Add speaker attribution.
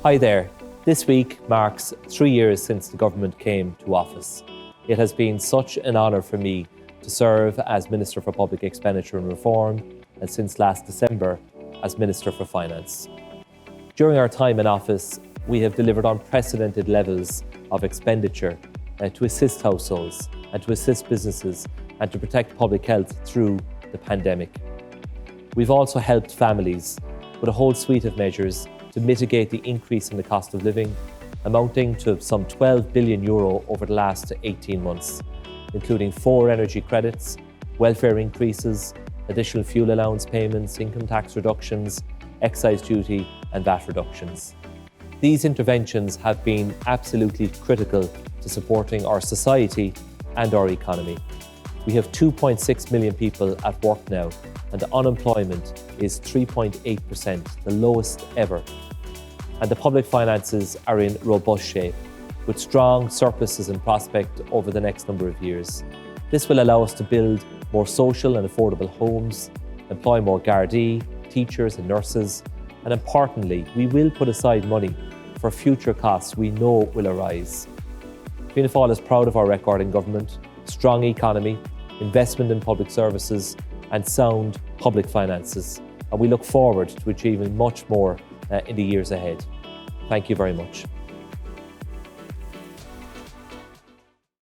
Speaker 1: Hi there. This week marks 3 years since the government came to office. It has been such an honour for me to serve as Minister for Public Expenditure and Reform, and since last December as Minister for Finance. During our time in office, we have delivered unprecedented levels of expenditure to assist households and to assist businesses and to protect public health through the pandemic. We've also helped families with a whole suite of measures to mitigate the increase in the cost of living, amounting to some €12 billion over the last 18 months, including 4 energy credits, welfare increases, additional fuel allowance payments, income tax reductions, excise duty and VAT reductions. These interventions have been absolutely critical to supporting our society and our economy. We have 2.6 million people at work now, and unemployment is 3.8%, the lowest ever. And the public finances are in robust shape, with strong surpluses in prospect over the next number of years. This will allow us to build more social and affordable homes, employ more Gardaí, teachers and nurses, and importantly, we will put aside money for future costs we know will arise. Fianna Fáil is proud of our record in government, strong economy, investment in public services and sound public finances, and we look forward to achieving much more in the years ahead. Thank you very much.